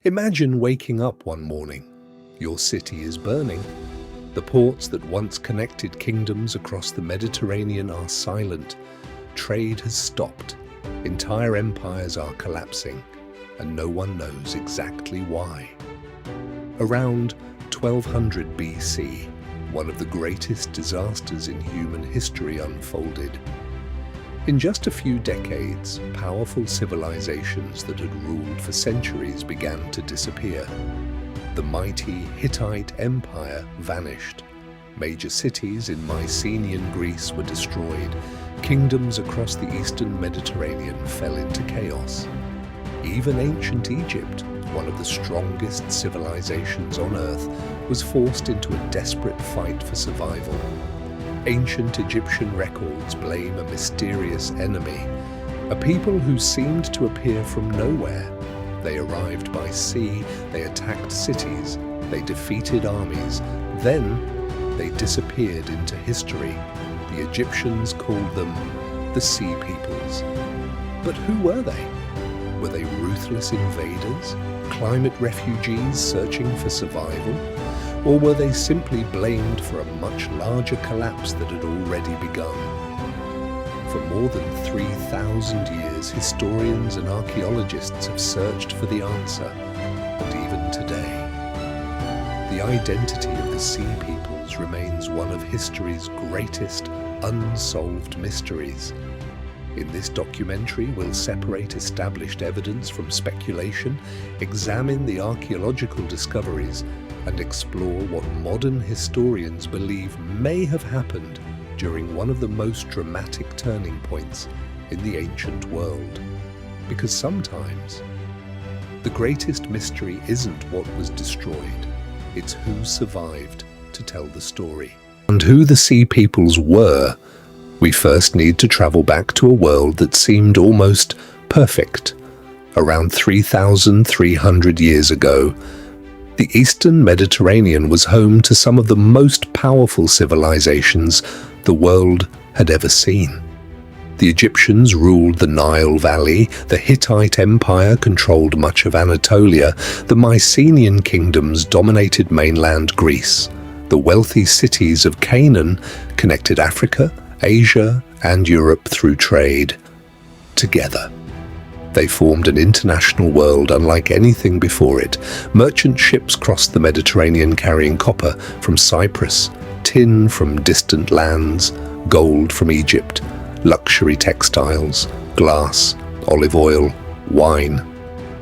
Imagine waking up one morning. Your city is burning. The ports that once connected kingdoms across the Mediterranean are silent. Trade has stopped. Entire empires are collapsing, and no one knows exactly why. Around 1200 BC, one of the greatest disasters in human history unfolded. In just a few decades, powerful civilizations that had ruled for centuries began to disappear. The mighty Hittite Empire vanished. Major cities in Mycenaean Greece were destroyed. Kingdoms across the eastern Mediterranean fell into chaos. Even ancient Egypt, one of the strongest civilizations on Earth, was forced into a desperate fight for survival. Ancient Egyptian records blame a mysterious enemy, a people who seemed to appear from nowhere. They arrived by sea, they attacked cities, they defeated armies, then they disappeared into history. The Egyptians called them the Sea Peoples. But who were they? Were they ruthless invaders, climate refugees searching for survival? Or were they simply blamed for a much larger collapse that had already begun? For more than 3,000 years, historians and archaeologists have searched for the answer, and even today, the identity of the Sea Peoples remains one of history's greatest unsolved mysteries. In this documentary, we'll separate established evidence from speculation, examine the archaeological discoveries, and explore what modern historians believe may have happened during one of the most dramatic turning points in the ancient world. Because sometimes, the greatest mystery isn't what was destroyed, it's who survived to tell the story. And who the Sea Peoples were, we first need to travel back to a world that seemed almost perfect. Around 3,300 years ago, the Eastern Mediterranean was home to some of the most powerful civilizations the world had ever seen. The Egyptians ruled the Nile Valley, the Hittite Empire controlled much of Anatolia, the Mycenaean kingdoms dominated mainland Greece. The wealthy cities of Canaan connected Africa, Asia, and Europe through trade. Together, they formed an international world unlike anything before it. Merchant ships crossed the Mediterranean carrying copper from Cyprus, tin from distant lands, gold from Egypt, luxury textiles, glass, olive oil, wine,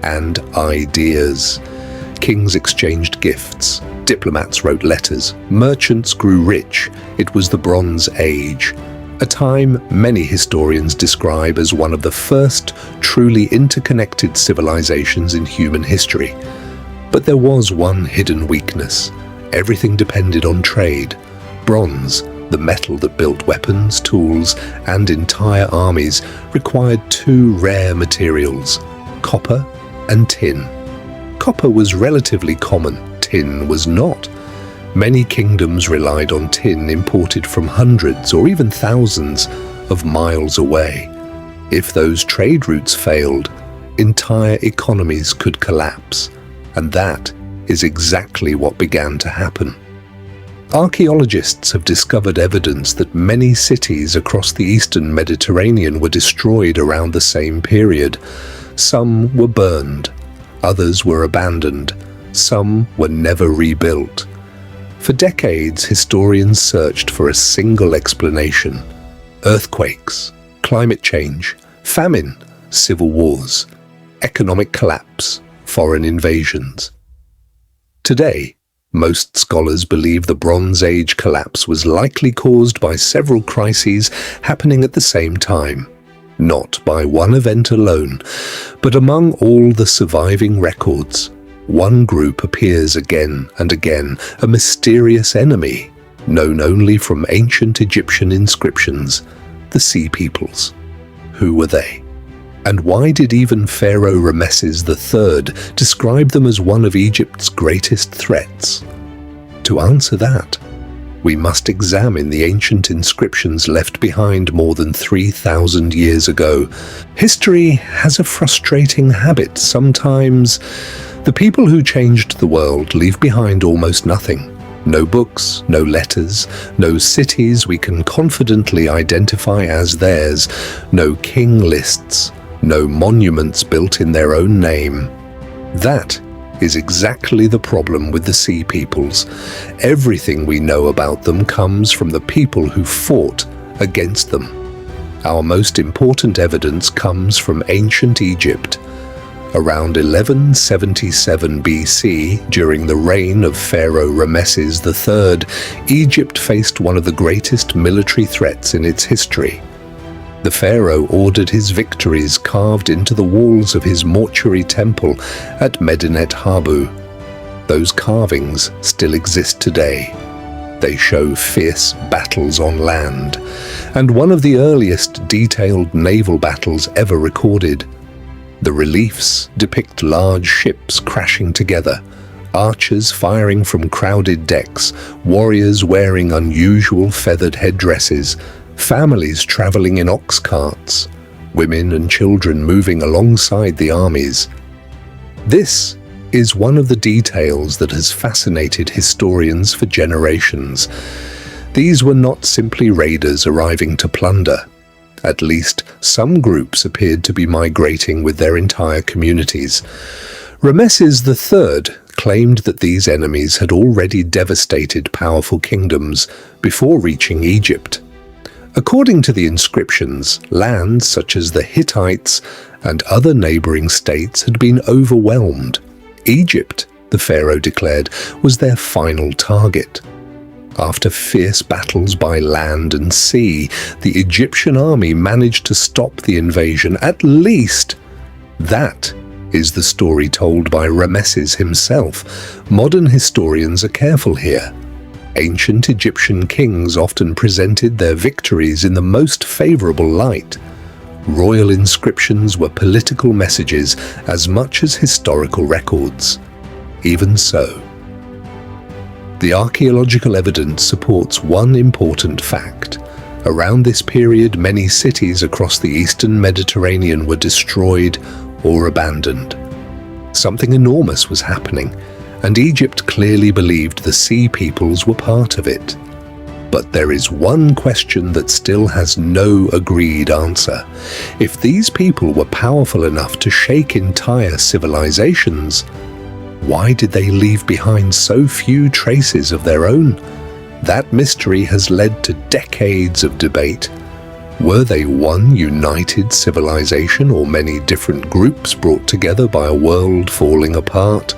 and ideas. Kings exchanged gifts, diplomats wrote letters, merchants grew rich. It was the Bronze Age, a time many historians describe as one of the first truly interconnected civilizations in human history. But there was one hidden weakness. Everything depended on trade. Bronze, the metal that built weapons, tools, and entire armies, required two rare materials: copper and tin. Copper was relatively common, tin was not. Many kingdoms relied on tin imported from hundreds or even thousands of miles away. If those trade routes failed, entire economies could collapse, and that is exactly what began to happen. Archaeologists have discovered evidence that many cities across the eastern Mediterranean were destroyed around the same period. Some were burned, others were abandoned, some were never rebuilt. For decades, historians searched for a single explanation: earthquakes, climate change, famine, civil wars, economic collapse, foreign invasions. Today, most scholars believe the Bronze Age collapse was likely caused by several crises happening at the same time, not by one event alone, but among all the surviving records. One group appears again and again, a mysterious enemy, known only from ancient Egyptian inscriptions, the Sea Peoples. Who were they? And why did even Pharaoh Ramesses III describe them as one of Egypt's greatest threats? To answer that, we must examine the ancient inscriptions left behind more than 3,000 years ago. History has a frustrating habit. Sometimes The people who changed the world leave behind almost nothing. No books, no letters, no cities we can confidently identify as theirs, no king lists, no monuments built in their own name. That is exactly the problem with the Sea Peoples. Everything we know about them comes from the people who fought against them. Our most important evidence comes from ancient Egypt. Around 1177 BC, during the reign of Pharaoh Ramesses III, Egypt faced one of the greatest military threats in its history. The pharaoh ordered his victories carved into the walls of his mortuary temple at Medinet Habu. Those carvings still exist today. They show fierce battles on land, and one of the earliest detailed naval battles ever recorded. The reliefs depict large ships crashing together, archers firing from crowded decks, warriors wearing unusual feathered headdresses, families traveling in ox carts, women and children moving alongside the armies. This is one of the details that has fascinated historians for generations. These were not simply raiders arriving to plunder. At least some groups appeared to be migrating with their entire communities. Ramesses III claimed that these enemies had already devastated powerful kingdoms before reaching Egypt. According to the inscriptions, lands such as the Hittites and other neighboring states had been overwhelmed. Egypt, the pharaoh declared, was their final target. After fierce battles by land and sea, the Egyptian army managed to stop the invasion. At least that is the story told by Ramesses himself. Modern historians are careful here. Ancient Egyptian kings often presented their victories in the most favorable light. Royal inscriptions were political messages as much as historical records. Even so, the archaeological evidence supports one important fact. Around this period, many cities across the eastern Mediterranean were destroyed or abandoned. Something enormous was happening, and Egypt clearly believed the Sea Peoples were part of it. But there is one question that still has no agreed answer. If these people were powerful enough to shake entire civilizations, why did they leave behind so few traces of their own? That mystery has led to decades of debate. Were they one united civilization or many different groups brought together by a world falling apart?